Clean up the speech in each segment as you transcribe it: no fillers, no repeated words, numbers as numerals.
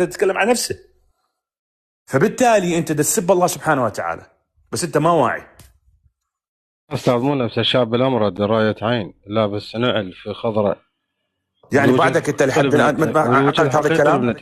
انت تتكلم عن نفسه. فبالتالي انت تسب الله سبحانه وتعالى بس انت ما واعي. استاذ مو نفس الشاب بالامرد راية عين لابس نعل في خضراء، يعني بعدك انت لحد الان ما عقلت هذا الكلام؟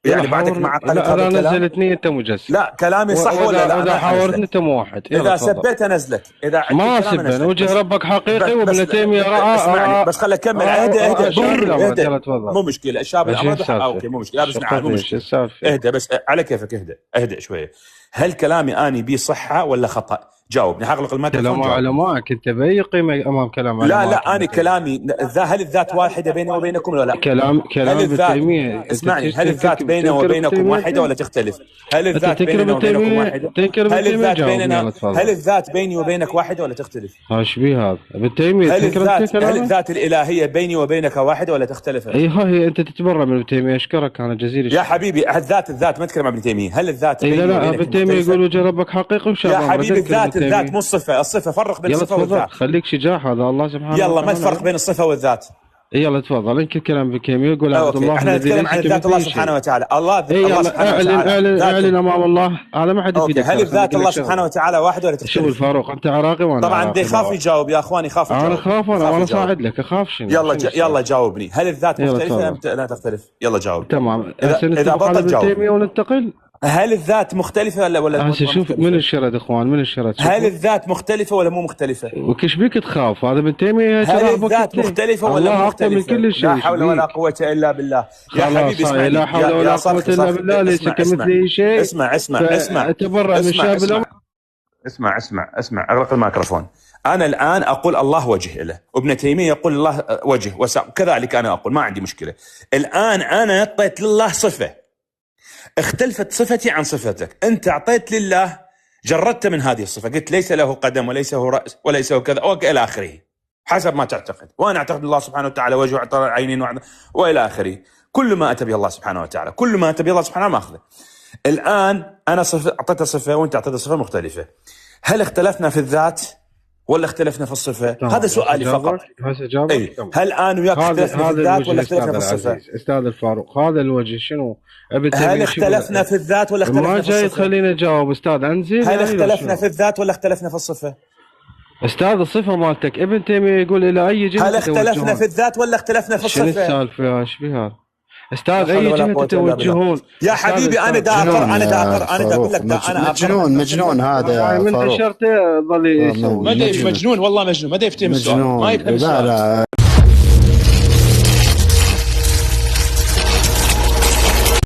يعني بعدك ما عقلت هذا الكلام؟ لا نزلتني انت مجسم. لا كلامي صح ولا لا؟ اذا حاورتني انت موحد. اذا سبيت انزلك، اذا ما سب وجه ربك حقيقي وابن تيميه راى. اسمعني بس خليني اكمل. اهدى مو مشكله. الشاب الامرد اوكي مو مشكله، لابس نعال مو مشكله. اهدى بس على كيفك، اهدى شويه. هل كلامي اني بي صحه ولا خطا؟ جاوبني. حغلق الميكروفون. كلام علمائك انت باي قيمه امام كلام علمائك؟ لا انا كلامي هل الذات واحده بيني وبينكم ولا لا؟ كلام ابن تيميه. اسمعني، هل الذات بيني وبينكم واحده ولا تختلف؟ هل الذات بيننا وبينكم واحده؟ هل الذات بيني وبينك واحده ولا تختلف؟ ايش بيه هذا ابن تيميه؟ هل الذات الالهيه بيني وبينك واحده ولا تختلف؟ اي هي انت تتبرى من ابن تيميه. اشكرك انا جزيل يا حبيبي. الذات ما تتكلم عن ابن تيميه. هل الذات بيني وبينك؟ لا ابن تيميه يقول وجه ربك حقيقي وشاب. يا حبيبي الذات مو الصفه فرق بين الصفه والذات. خليك شجاع، هذا الله سبحانه وتعالى. يلا ما تفرق بين الصفه والذات. يلا تفضل. انك كلام ابن تيميه يقول عبد الله. احنا نتكلم عن ذات الله سبحانه وتعالى. الله سبحانه وتعالى اعلن امام الله. هذا ما حد يفيدك. هل الذات الله سبحانه وتعالى واحد ولا تختلف؟ شوف الفاروق انت عراقي وانا طبعا دي خاف يجاوب يا اخواني. خاف يجاوب. انا خاف وانا صاعد لك. اخاف شنو؟ يلا جاوبني. هل الذات مختلفه لا تختلف؟ يلا جاوب. تمام. اذا بطل جاوب. تيميه وننتقل. هل الذات مختلفه ولا شوف من الشرد اخوان، من الشرد. هل الذات مختلفه ولا مو مختلفه؟ وكش بيك تخاف؟ هذا ابن تيميه. هل الذات مختلفه ولا مو مختلفه؟ من كل شيء. لا حول ولا قوه الا بالله. يا حبيبي اسمعني. لا حول ولا قوه الا بالله. ليس كمثله شيء. اسمع تبرأ من شاب. اسمع اغلق الميكروفون. أنا الآن أقول الله وجه له، وابن تيمية يقول الله وجه كذلك أنا أقول ما عندي مشكلة. الآن أنا أعطيت لله صفة، اختلفت صفتي عن صفتك. أنت أعطيت لله، جردت من هذه الصفة، قلت ليس له قدم وليس له رأس وليس له كذا وإلى آخره حسب ما تعتقد. وأنا أعتقد الله سبحانه وتعالى وجه وعطى عينين وإلى آخره. كل ما أتى به الله سبحانه وتعالى، كل ما أتى به الله سبحانه ما أخذه. الآن أنا أعطيت صفة وأنت أعطيت صفة مختلفة. هل اختلفنا في الذات ولا اختلفنا في الصفة؟ هذا سؤالي فقط. هل أنا وياك اختلفنا في الذات ولا اختلفنا في الصفة؟ أستاذ الفاروق هذا الوجه شنو؟ هل اختلفنا في الذات ولا اختلفنا في الصفة؟ ما جاي تخليني أجاوب أستاذ أنزل. هل اختلفنا في الذات ولا اختلفنا في الصفة؟ أستاذ الصفة مالتك ابن تيمية يقول إلى أي جهة. هل اختلفنا في الذات ولا اختلفنا في الصفة؟ شنو السالفة؟ إيش بها؟ أستاذ أي جهة تتوجهون؟ يا حبيبي أنا داقر أنا أقول لك أنا مجنون هذا من فاروق. نشرته ظل يسوي. مجنون والله مجنون. ما يفتهم السؤال. لا